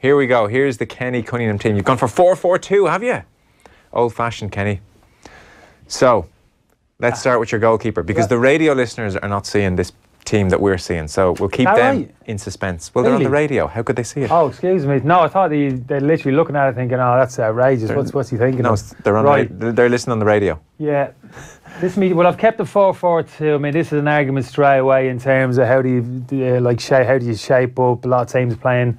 Here we go. Here's the Kenny Cunningham team. You've gone for 4-4-2, have you? Old-fashioned, Kenny. So, let's start with your goalkeeper, because the radio listeners are not seeing this team that we're seeing, so we'll keep them in suspense. Well, they're on the radio. How could they see it? Oh, excuse me. No, I thought they're literally looking at it thinking, oh, that's outrageous. What's he thinking? No, they're on they're listening on the radio. Yeah. Well, I've kept the 4-4-2. I mean, this is an argument straight away in terms of how do you shape up. A lot of teams playing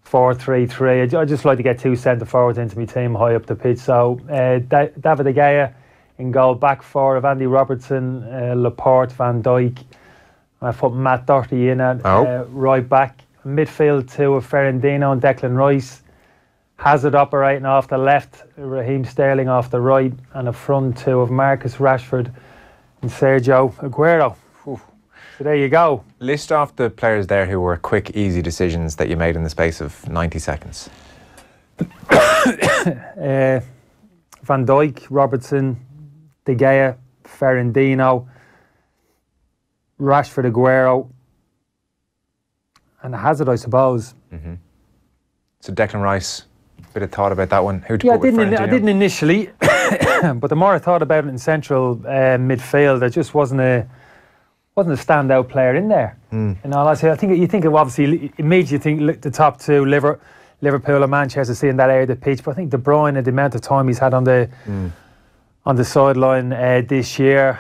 4-3-3. I just like to get two centre forwards into my team high up the pitch. So David De Gea in goal, back four of Andy Robertson, Laporte, Van Dijk. I put Matt Doherty in at right back. Midfield two of Ferrandino and Declan Rice. Hazard operating off the left, Raheem Sterling off the right, and a front two of Marcus Rashford and Sergio Aguero. So there you go. List off the players there who were quick, easy decisions that you made in the space of 90 seconds. Van Dijk, Robertson, De Gea, Ferrandino, Rashford, Aguero, and Hazard, I suppose. So Declan Rice, bit of thought about that one. Who to I put with Ferrandino? I didn't initially, but the more I thought about it in central midfield, there just wasn't a standout player in there. In all honesty, I think you think of obviously immediately think the top two, Liverpool and Manchester, seeing that area of the pitch. But I think De Bruyne, the amount of time he's had on the sideline this year.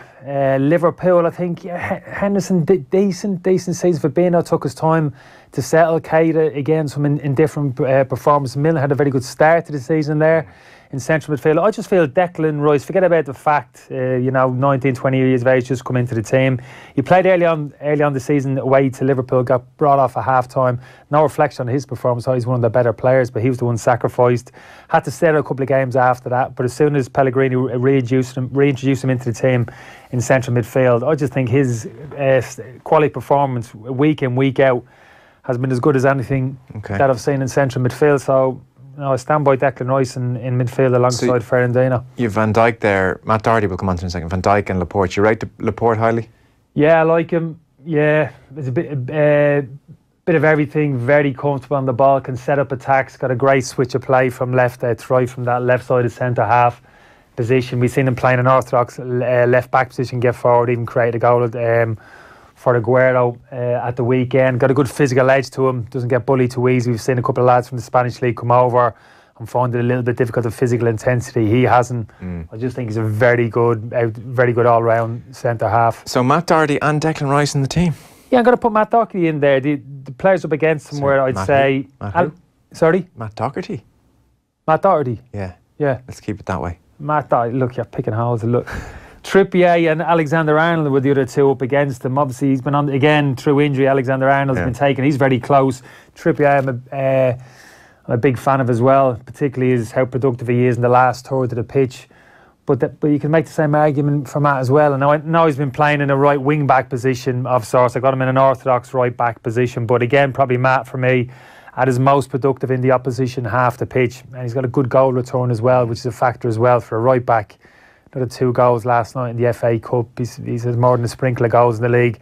Liverpool, I think Henderson decent season. Fabinho took his time to settle. Keita again, some in different performances. Milner had a very good start to the season there in central midfield. I just feel Declan Rice, forget about the fact 19, 20 years of age, just come into the team. He played early on the season away to Liverpool, got brought off at half time. No reflection on his performance. He's one of the better players, but he was the one sacrificed. Had to stay out a couple of games after that, but as soon as Pellegrini reintroduced him into the team in central midfield, I just think his quality performance week in, week out has been as good as anything that I've seen in central midfield. So I stand by Declan Rice in midfield alongside Ferrandino. You've Van Dijk there. Matt Doherty will come on to in a second. Van Dijk and Laporte. You rate Laporte highly? Yeah, I like him. Yeah, it's a bit of everything. Very comfortable on the ball. Can set up attacks. Got a great switch of play from left to right from that left side of centre half position. We've seen him playing an orthodox left back position, get forward, even create a goal for Aguero at the weekend. Got a good physical edge to him. Doesn't get bullied too easy. We've seen a couple of lads from the Spanish league come over and find it a little bit difficult, the physical intensity. He hasn't. I just think he's a very good all-round centre half. So Matt Doherty and Declan Rice in the team? Yeah, I'm going to put Matt Doherty in there. The players up against him where I'd say... Sorry? Matt Doherty? Matt Doherty? Yeah. Let's keep it that way. Matt Doherty, look, you're picking holes. Look. Trippier and Alexander-Arnold were the other two up against him. Obviously, he's been on, again, through injury. Alexander-Arnold's been taken. He's very close. Trippier, I'm a big fan of as well, particularly is how productive he is in the last third of the pitch. But you can make the same argument for Matt as well. And I know he's been playing in a right wing-back position of sorts. I got him in an orthodox right-back position. But again, probably Matt, for me, at his most productive in the opposition half the pitch. And he's got a good goal return as well, which is a factor as well for a right-back. Another 2 goals last night in the FA Cup. He's had more than a sprinkle of goals in the league.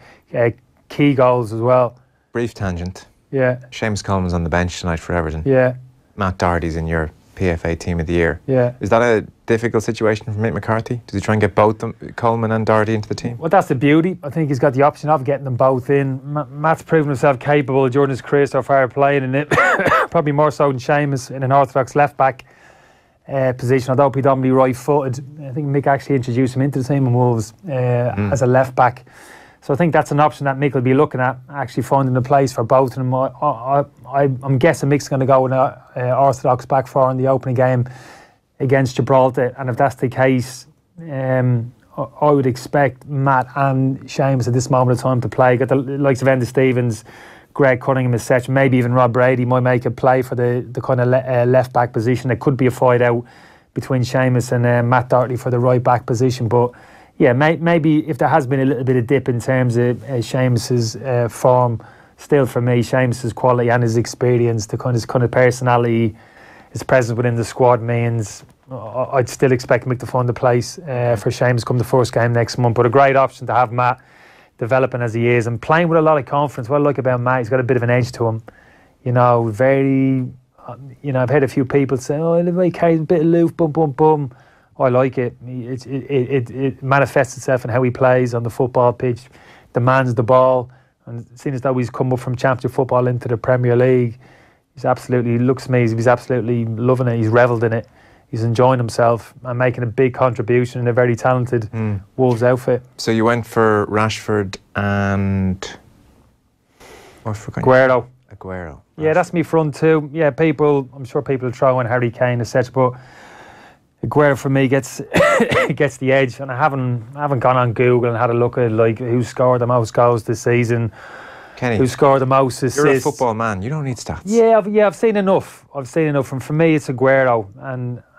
Key goals as well. Brief tangent. Yeah. Seamus Coleman's on the bench tonight for Everton. Yeah. Matt Doherty's in your PFA Team of the Year. Yeah. Is that a difficult situation for Mick McCarthy? Does he try and get both them, Coleman and Doherty, into the team? Well, that's the beauty. I think he's got the option of getting them both in. Matt's proven himself capable during his career so far playing in it. Probably more so than Seamus in an orthodox left-back position, although predominantly right-footed. I think Mick actually introduced him into the team in Wolves as a left-back. So I think that's an option that Mick will be looking at, actually finding a place for both of them. I'm guessing Mick's going to go with an orthodox back four in the opening game against Gibraltar. And if that's the case, I would expect Matt and Seamus at this moment of time to play. Got the likes of Enda Stevens, Greg Cunningham, etc. Maybe even Rob Brady might make a play for the kind of left-back position. There could be a fight out between Seamus and Matt Doherty for the right-back position. But yeah, maybe if there has been a little bit of dip in terms of Seamus's form, still for me, Seamus's quality and his experience, the kind of personality, his presence within the squad means I'd still expect Mick to find a place for Seamus come the first game next month. But a great option to have Matt developing as he is and playing with a lot of confidence. What I like about Matt, he's got a bit of an edge to him. You know, very I've heard a few people say, "Oh, Oliver Kay's a bit aloof, bum bum bum." I like it. It manifests itself in how he plays on the football pitch, demands the ball, and seeing as though he's come up from Championship football into the Premier League, he's absolutely he's absolutely loving it. He's revelled in it. He's enjoying himself and making a big contribution in a very talented Wolves outfit. So you went for Rashford and Aguero. Aguero. Yeah, that's me front two. Yeah, I'm sure people will throw in Harry Kane, etc. But Aguero for me gets gets the edge, and I haven't gone on Google and had a look at like who scored the most goals this season, Kenny, who scored the most assists. You're a football man. You don't need stats. Yeah, I've seen enough. And for me, it's Aguero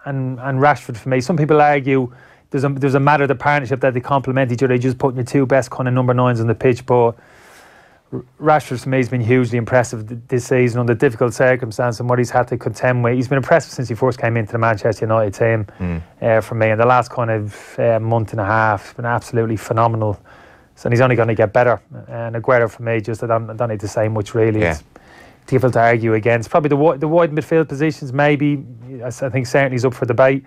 and Rashford for me. Some people argue there's a matter of the partnership that they complement each other. They just putting the two best kind of number 9s on the pitch, but Rashford for me has been hugely impressive this season under difficult circumstances and what he's had to contend with. He's been impressive since he first came into the Manchester United team for me. And the last kind of month and a half has been absolutely phenomenal. So he's only going to get better. And Aguero for me, just I don't need to say much really. Yeah. It's difficult to argue against. Probably the wide midfield positions maybe. I think certainly he's up for debate.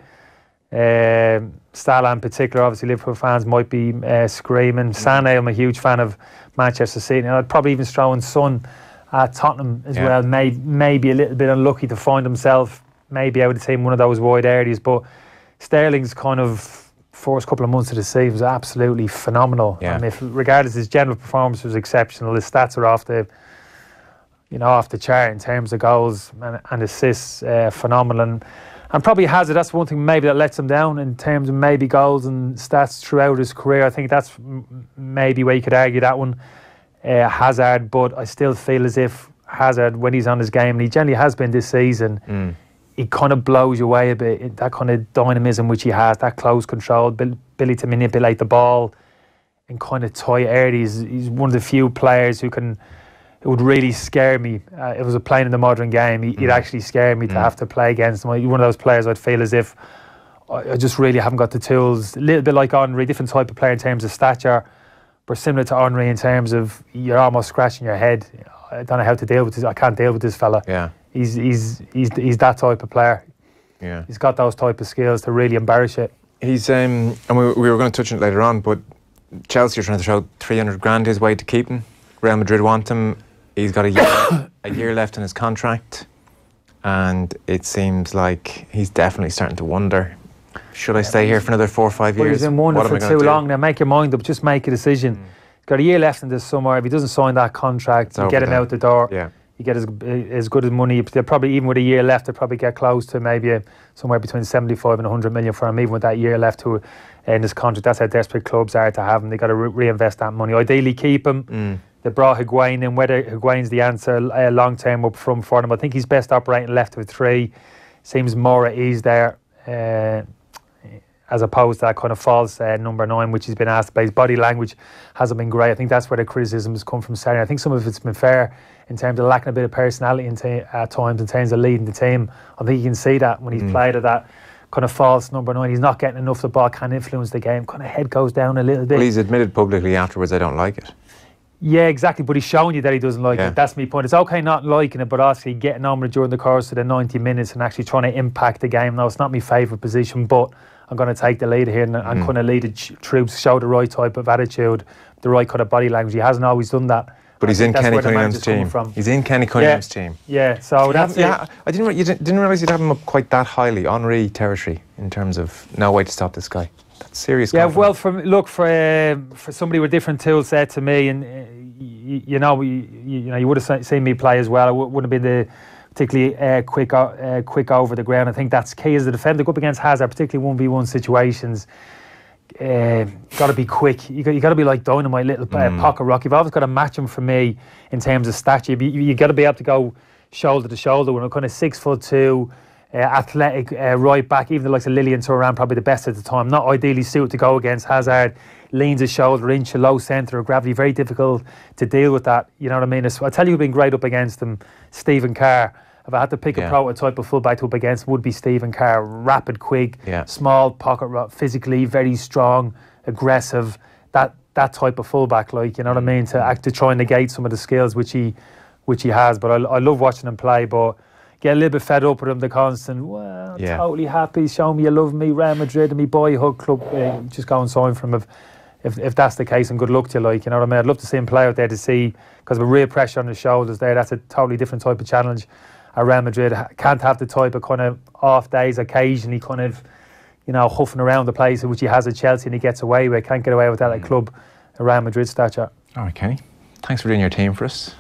Salah in particular, obviously Liverpool fans might be screaming. Sané, I'm a huge fan of Manchester City, and I'd probably even throw in Son at Tottenham as well. Maybe a little bit unlucky to find himself maybe out of the team, one of those wide areas, but Sterling's kind of first couple of months of the season was absolutely phenomenal. Yeah. And regardless, his general performance was exceptional. His stats are off the chart in terms of goals and assists, phenomenal. And probably Hazard, that's one thing maybe that lets him down in terms of maybe goals and stats throughout his career. I think that's maybe where you could argue that one, Hazard. But I still feel as if Hazard, when he's on his game, and he generally has been this season, he kind of blows you away a bit. That kind of dynamism which he has, that close control, ability to manipulate the ball in kind of tight areas. He's one of the few players who would really scare me. If it was playing in the modern game, he'd actually scare me to have to play against him. One of those players I'd feel as if I just really haven't got the tools. A little bit like Henry, different type of player in terms of stature, but similar to Henry in terms of you're almost scratching your head. I don't know how to deal with this. I can't deal with this fella. Yeah, he's that type of player. Yeah, he's got those type of skills to really embarrass it. He's and we were going to touch on it later on, but Chelsea are trying to throw 300 grand his way to keep him. Real Madrid want him. He's got a year left in his contract, and it seems like he's definitely starting to wonder, should I stay here for another 4 or 5 years? He's been wondering for too long now. Make your mind up, just make a decision. He's got a year left in this summer. If he doesn't sign that contract, you get him out the door. Yeah. You get as good as money. They'll probably, even with a year left, they'll probably get close to maybe somewhere between 75 and 100 million for him, even with that year left to in his contract. That's how desperate clubs are to have him. They've got to reinvest that money. Ideally, keep him. They brought Higuain in. Whether Higuain's the answer long term up front for them, I think he's best operating left of 3. Seems more at ease there, as opposed to that kind of false number 9, which he's been asked to play. His body language hasn't been great. I think that's where the criticism has come from. Starting, I think some of it's been fair in terms of lacking a bit of personality at times in terms of leading the team. I think you can see that when he's played at that kind of false number 9, he's not getting enough. The ball can influence the game. Kind of head goes down a little bit. Well, he's admitted publicly afterwards, I don't like it. Yeah, exactly. But he's showing you that he doesn't like it. That's my point. It's okay not liking it, but actually getting on with it during the course of the 90 minutes and actually trying to impact the game. Now, it's not my favourite position, but I'm going to take the lead here and kind of lead the troops, show the right type of attitude, the right kind of body language. He hasn't always done that. But he's in Kenny Cunningham's team. He's in Kenny Cunningham's team. Yeah, so that's it. I didn't realise you'd have him up quite that highly, Henry territory, in terms of no way to stop this guy. That's serious. Yeah, well, for somebody with different tool set to me, and you would have seen me play as well. I wouldn't have been the particularly quick over the ground. I think that's key as a defender. Go up against Hazard, particularly 1v1 situations. Got to be quick. You got to be like dynamite, little pocket rock. You've always got to match him for me in terms of stature. You got to be able to go shoulder to shoulder when I'm kind of 6'2". Athletic right back, even the likes of Lilian Thuram, probably the best at the time. Not ideally suited to go against Hazard. Leans his shoulder into low centre of gravity. Very difficult to deal with that. You know what I mean? I tell you, who's been great up against him, Stephen Carr. If I had to pick a prototype of fullback to up against, would be Stephen Carr. Rapid, quick, small pocket, physically very strong, aggressive. That type of fullback, like, you know what I mean? To try and negate some of the skills which he has. But I love watching him play. But get a little bit fed up with him, the constant, well, totally happy, show me you love me, Real Madrid and me boyhood club, just go and sign from him if that's the case, and good luck to you, like, you know what I mean? I'd love to see him play out there, to see, because with real pressure on his shoulders there, that's a totally different type of challenge. At Real Madrid, can't have the type of kind of off days occasionally, kind of, you know, huffing around the place, which he has at Chelsea and he gets away with. Can't get away with that at club, a Real Madrid stature. All right, Kenny. Thanks for doing your team for us.